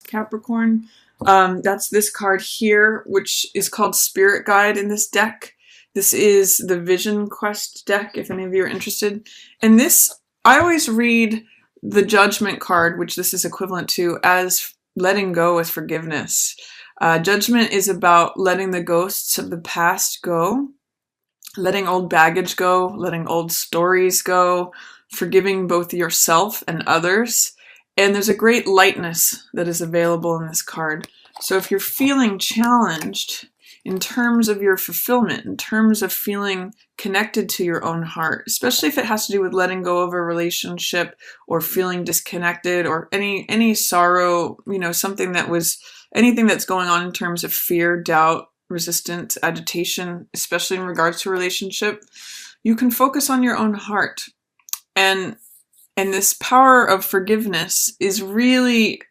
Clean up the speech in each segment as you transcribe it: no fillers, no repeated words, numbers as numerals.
Capricorn. That's this card here, which is called Spirit Guide in this deck. This is the Vision Quest deck, if any of you are interested. And this, I always read the Judgment card, which this is equivalent to, as letting go with forgiveness. Judgment is about letting the ghosts of the past go, letting old baggage go, letting old stories go, forgiving both yourself and others. And there's a great lightness that is available in this card. So if you're feeling challenged in terms of your fulfillment, in terms of feeling connected to your own heart, especially if it has to do with letting go of a relationship or feeling disconnected or any sorrow, you know, something that was, anything that's going on in terms of fear, doubt, resistance, agitation, especially in regards to a relationship, you can focus on your own heart. And this power of forgiveness is really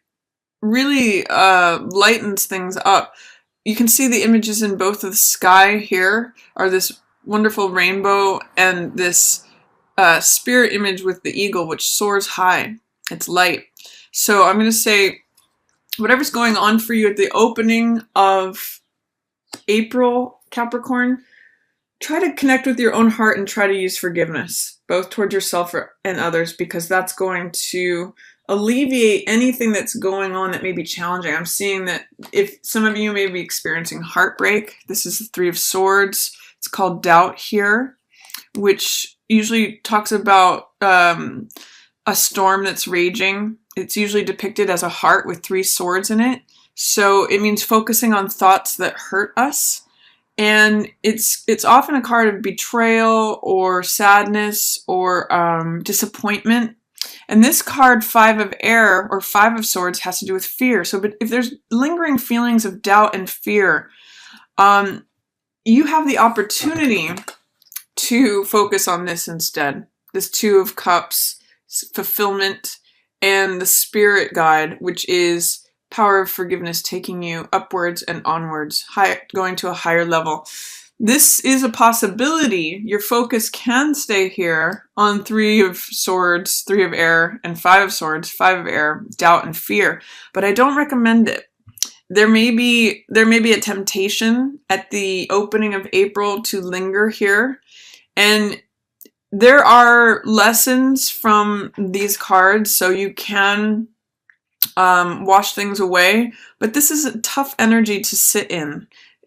lightens things up. You can see the images in both of the sky here are this wonderful rainbow and this spirit image with the eagle, which soars high. It's light. So I'm going to say, whatever's going on for you at the opening of April, Capricorn, try to connect with your own heart and try to use forgiveness, both towards yourself and others, because that's going to alleviate anything that's going on that may be challenging. I'm seeing that if some of you may be experiencing heartbreak, this is the Three of Swords. It's called doubt here, which usually talks about a storm that's raging. It's usually depicted as a heart with three swords in it. So it means focusing on thoughts that hurt us. And it's often a card of betrayal or sadness or disappointment. And this card, Five of Air or Five of Swords, has to do with fear. So but if there's lingering feelings of doubt and fear, you have the opportunity to focus on this instead. This Two of Cups, fulfillment, and the Spirit Guide, which is power of forgiveness, taking you upwards and onwards, going to a higher level. This is a possibility. Your focus can stay here on Three of Swords, Three of Air, and Five of Swords, Five of Air, doubt and fear, but I don't recommend it. There may be a temptation at the opening of April to linger here, and there are lessons from these cards, so you can wash things away, but this is a tough energy to sit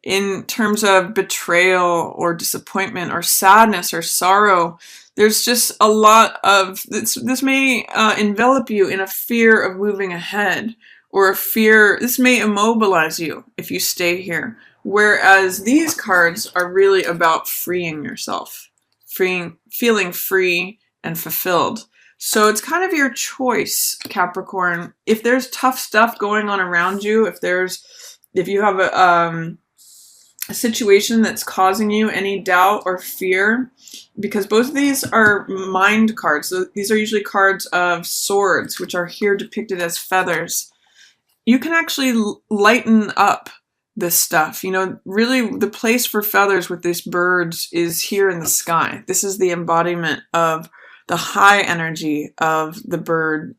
in terms of betrayal or disappointment or sadness or sorrow. There's just a lot of this may envelop you in a fear of moving ahead, or a fear. This may immobilize you if you stay here, whereas these cards are really about freeing yourself, feeling free and fulfilled. So it's kind of your choice, Capricorn. If there's tough stuff going on around you, if you have a situation that's causing you any doubt or fear, because both of these are mind cards. So these are usually cards of swords, which are here depicted as feathers. You can actually lighten up this stuff. You know, really the place for feathers with these birds is here in the sky. This is the embodiment of the high energy of the bird,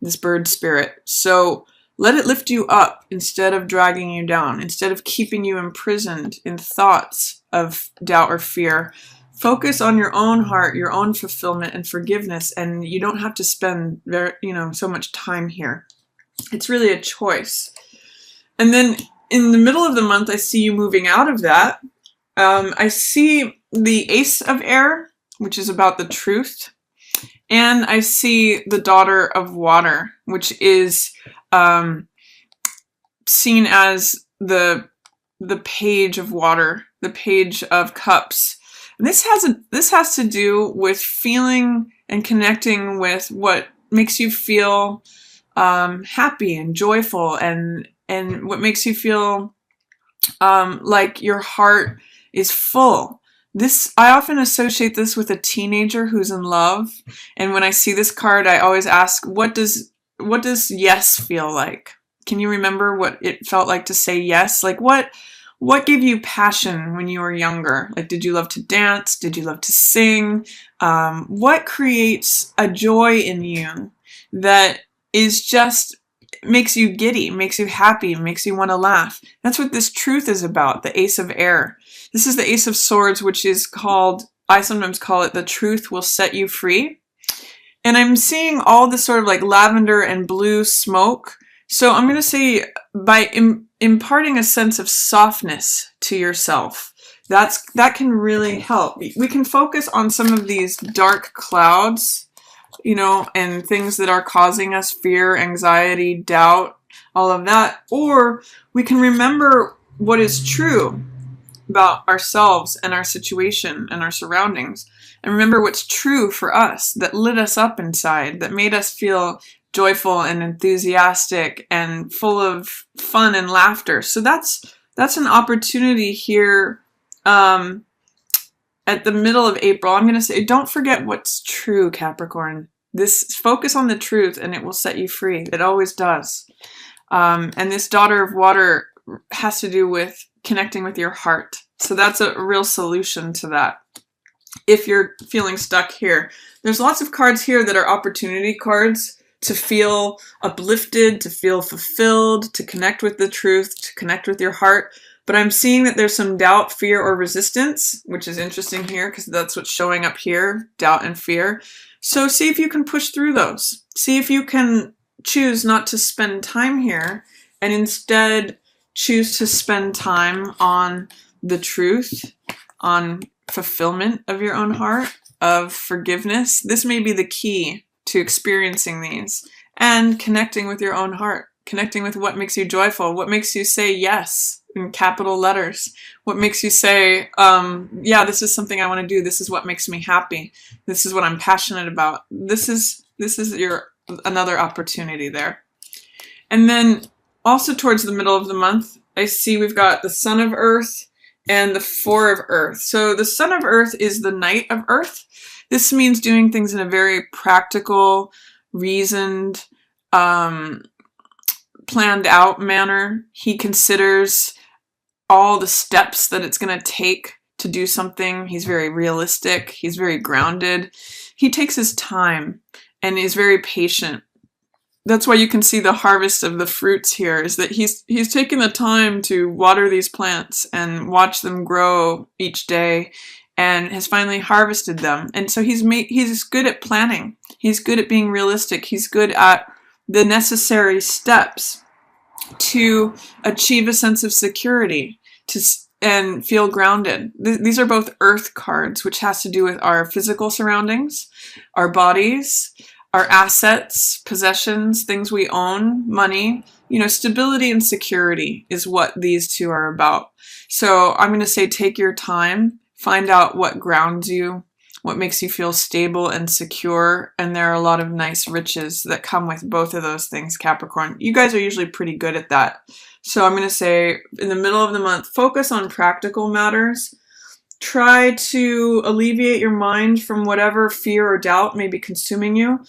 this bird spirit. So let it lift you up instead of dragging you down, instead of keeping you imprisoned in thoughts of doubt or fear. Focus on your own heart, your own fulfillment and forgiveness, and you don't have to spend so much time here. It's really a choice. And then in the middle of the month, I see you moving out of that. I see the Ace of Air, which is about the truth. And I see the Daughter of Water, which is seen as the Page of Water, the Page of Cups. And this has to do with feeling and connecting with what makes you feel happy and joyful, and what makes you feel like your heart is full. I often associate this with a teenager who's in love, and when I see this card, I always ask, what does yes feel like? Can you remember what it felt like to say yes? Like what gave you passion when you were younger? Like, did you love to dance? Did you love to sing? What creates a joy in you that is just makes you giddy, makes you happy, makes you want to laugh. That's what this truth is about, the Ace of Air. This is the Ace of Swords, which is called, I sometimes call it, the truth will set you free. And I'm seeing all this sort of like lavender and blue smoke. So I'm going to say by imparting a sense of softness to yourself, that can really help. We can focus on some of these dark clouds, you know, and things that are causing us fear, anxiety, doubt, all of that. Or we can remember what is true about ourselves and our situation and our surroundings. And remember what's true for us, that lit us up inside, that made us feel joyful and enthusiastic and full of fun and laughter. So that's an opportunity here at the middle of April. I'm going to say, don't forget what's true, Capricorn. Focus on the truth and it will set you free. It always does. And this Daughter of Water has to do with connecting with your heart. So that's a real solution to that. If you're feeling stuck here, there's lots of cards here that are opportunity cards to feel uplifted, to feel fulfilled, to connect with the truth, to connect with your heart. But I'm seeing that there's some doubt, fear, or resistance, which is interesting here because that's what's showing up here, doubt and fear. So see if you can push through those. See if you can choose not to spend time here and instead choose to spend time on the truth, on fulfillment of your own heart, of forgiveness. This may be the key to experiencing these and connecting with your own heart, connecting with what makes you joyful, what makes you say yes in capital letters, what makes you say, yeah, this is something I want to do. This is what makes me happy. This is what I'm passionate about. This is your another opportunity there. And then also towards the middle of the month, I see we've got the Son of Earth and the Four of Earth. So the Son of Earth is the Knight of Earth. This means doing things in a very practical, reasoned, planned out manner. He considers all the steps that it's going to take to do something. He's very realistic. He's very grounded. He takes his time and is very patient. That's why you can see the harvest of the fruits here, is that he's taken the time to water these plants and watch them grow each day and has finally harvested them. And so he's good at planning. He's good at being realistic. He's good at the necessary steps to achieve a sense of security and feel grounded. These are both earth cards, which has to do with our physical surroundings, our bodies, our assets, possessions, things we own, money. You know, stability and security is what these two are about. So I'm going to say take your time, find out what grounds you, what makes you feel stable and secure, and there are a lot of nice riches that come with both of those things, Capricorn. You guys are usually pretty good at that. So I'm going to say in the middle of the month, focus on practical matters. Try to alleviate your mind from whatever fear or doubt may be consuming you,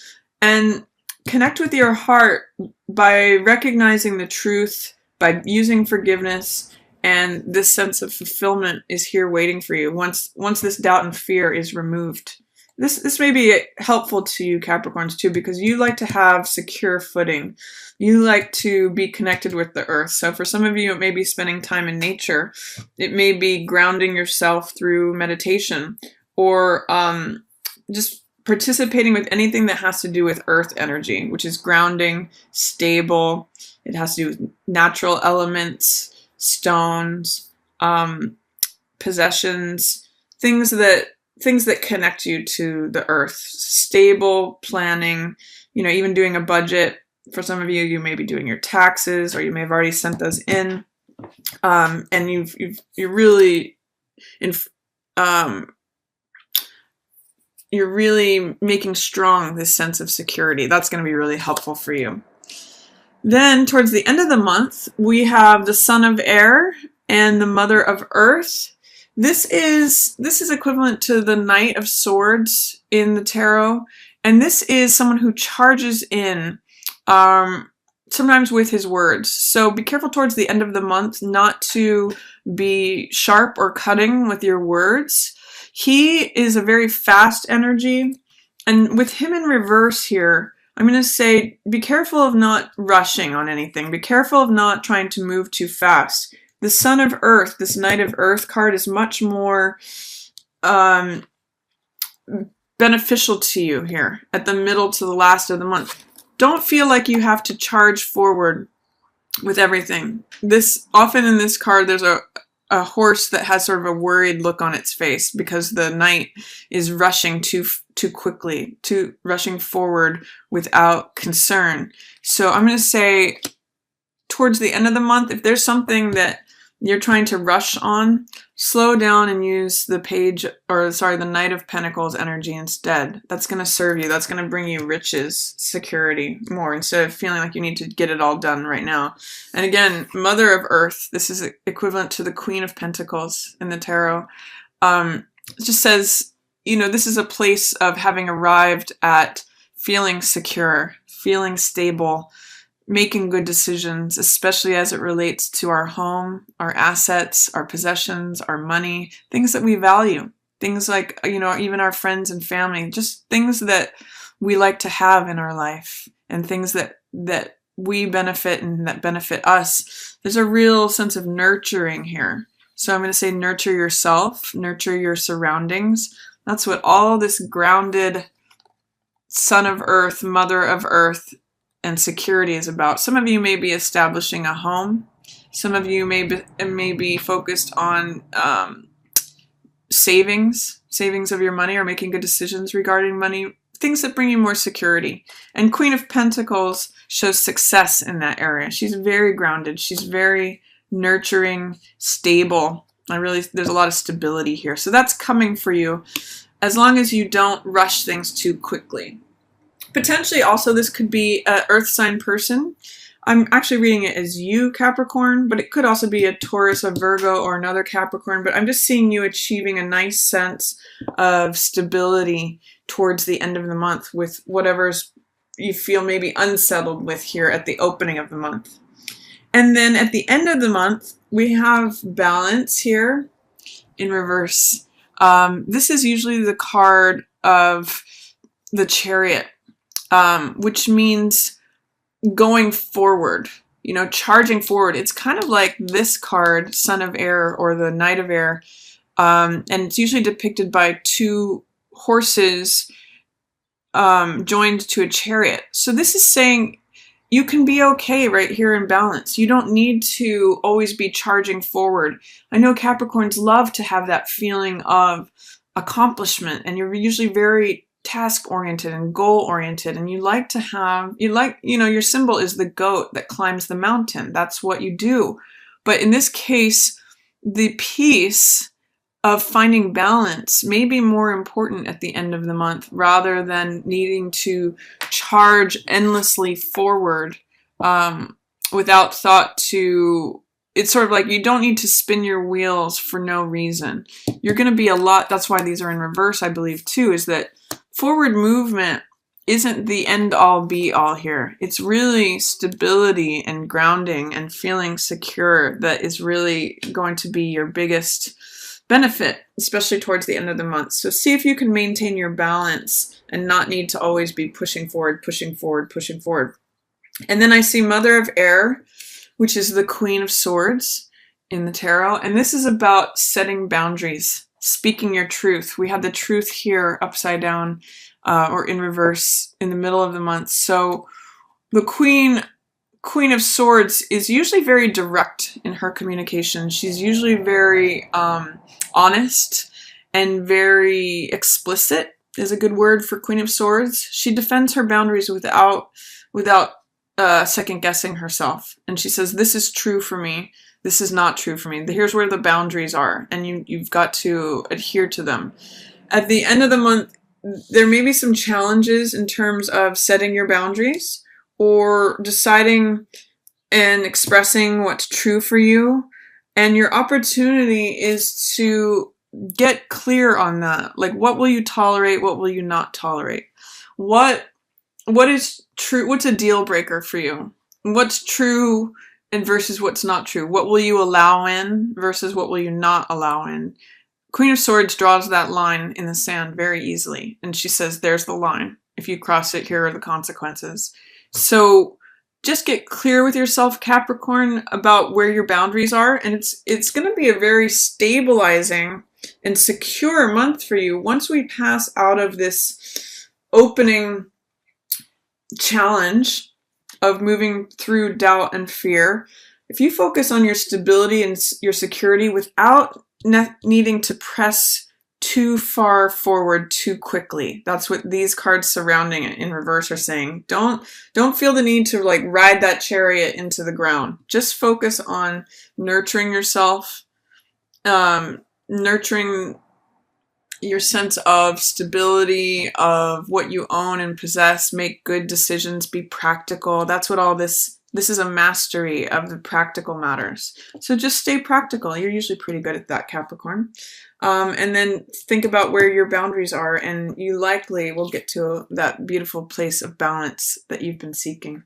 and connect with your heart by recognizing the truth, by using forgiveness, and this sense of fulfillment is here waiting for you once this doubt and fear is removed. This may be helpful to you, Capricorns, too, because you like to have secure footing. You like to be connected with the earth. So for some of you, it may be spending time in nature. It may be grounding yourself through meditation, or just participating with anything that has to do with earth energy, which is grounding, stable. It has to do with natural elements, stones, possessions, things that connect you to the earth. Stable planning, you know, even doing a budget. For some of you, you may be doing your taxes, or you may have already sent those in, and you're really you're really making strong this sense of security. That's going to be really helpful for you. Then towards the end of the month, we have the Son of Air and the Mother of Earth. This is equivalent to the Knight of Swords in the tarot, and this is someone who charges in, sometimes with his words. So be careful towards the end of the month not to be sharp or cutting with your words. He is a very fast energy, and with him in reverse here, I'm going to say be careful of not rushing on anything. Be careful of not trying to move too fast. The Son of Earth, this Knight of Earth card, is much more beneficial to you here at the middle to the last of the month. Don't feel like you have to charge forward with everything. Often in this card, there's a horse that has sort of a worried look on its face because the knight is rushing too quickly, rushing forward without concern. So I'm going to say towards the end of the month, if there's something that you're trying to rush on, slow down and use the the Knight of Pentacles energy instead. That's going to serve you. That's going to bring you riches, security more, instead of feeling like you need to get it all done right now. And again, Mother of Earth, this is equivalent to the Queen of Pentacles in the tarot. It just says, this is a place of having arrived at feeling secure, feeling stable, making good decisions, especially as it relates to our home, our assets, our possessions, our money, things that we value, things like, even our friends and family, just things that we like to have in our life and things that we benefit and that benefit us. There's a real sense of nurturing here. So I'm going to say nurture yourself, nurture your surroundings. That's what all this grounded Son of Earth, Mother of Earth, and security is about. Some of you may be establishing a home. Some of you may be focused on savings of your money, or making good decisions regarding money, things that bring you more security. And Queen of Pentacles shows success in that area. She's very grounded. She's very nurturing, stable. There's a lot of stability here. So that's coming for you as long as you don't rush things too quickly. Potentially also this could be an earth sign person. I'm actually reading it as you, Capricorn, but it could also be a Taurus, a Virgo, or another Capricorn. But I'm just seeing you achieving a nice sense of stability towards the end of the month with whatever's you feel maybe unsettled with here at the opening of the month. And then at the end of the month, we have balance here in reverse. This is usually the card of the Chariot, which means going forward, charging forward. It's kind of like this card, Son of Air, or the Knight of Air. And it's usually depicted by two horses joined to a chariot. So this is saying you can be okay right here in balance. You don't need to always be charging forward. I know Capricorns love to have that feeling of accomplishment, and you're usually very task-oriented and goal-oriented, and your symbol is the goat that climbs the mountain. That's what you do. But in this case, the peace of finding balance may be more important at the end of the month, rather than needing to charge endlessly forward without thought to... It's sort of like you don't need to spin your wheels for no reason. You're going to be that's why these are in reverse, I believe, too, is that forward movement isn't the end-all be-all here. It's really stability and grounding and feeling secure that is really going to be your biggest benefit, especially towards the end of the month. So see if you can maintain your balance and not need to always be pushing forward, pushing forward, pushing forward. And then I see Mother of Air, which is the Queen of Swords in the tarot. And this is about setting boundaries, speaking your truth. We have the truth here upside down or in reverse in the middle of the month. So the Queen of Swords is usually very direct in her communication. She's usually very honest and very explicit is a good word for Queen of Swords. She defends her boundaries without second guessing herself. And she says, this is true for me. This is not true for me. Here's where the boundaries are, and you've got to adhere to them. At the end of the month, there may be some challenges in terms of setting your boundaries or deciding and expressing what's true for you. And your opportunity is to get clear on that. Like, what will you tolerate? What will you not tolerate? What is true? What's a deal breaker for you? What's true and versus what's not true? What will you allow in versus what will you not allow in? Queen of Swords draws that line in the sand very easily. And she says, there's the line. If you cross it, here are the consequences. So just get clear with yourself, Capricorn, about where your boundaries are, and it's going to be a very stabilizing and secure month for you once we pass out of this opening challenge of moving through doubt and fear. If you focus on your stability and your security without needing to press too far forward too quickly. That's what these cards surrounding it in reverse are saying. Don't feel the need to like ride that chariot into the ground. Just focus on nurturing yourself, nurturing your sense of stability, of what you own and possess, make good decisions, be practical. That's what all this is, a mastery of the practical matters. So just stay practical. You're usually pretty good at that, Capricorn. And then think about where your boundaries are, and you likely will get to that beautiful place of balance that you've been seeking.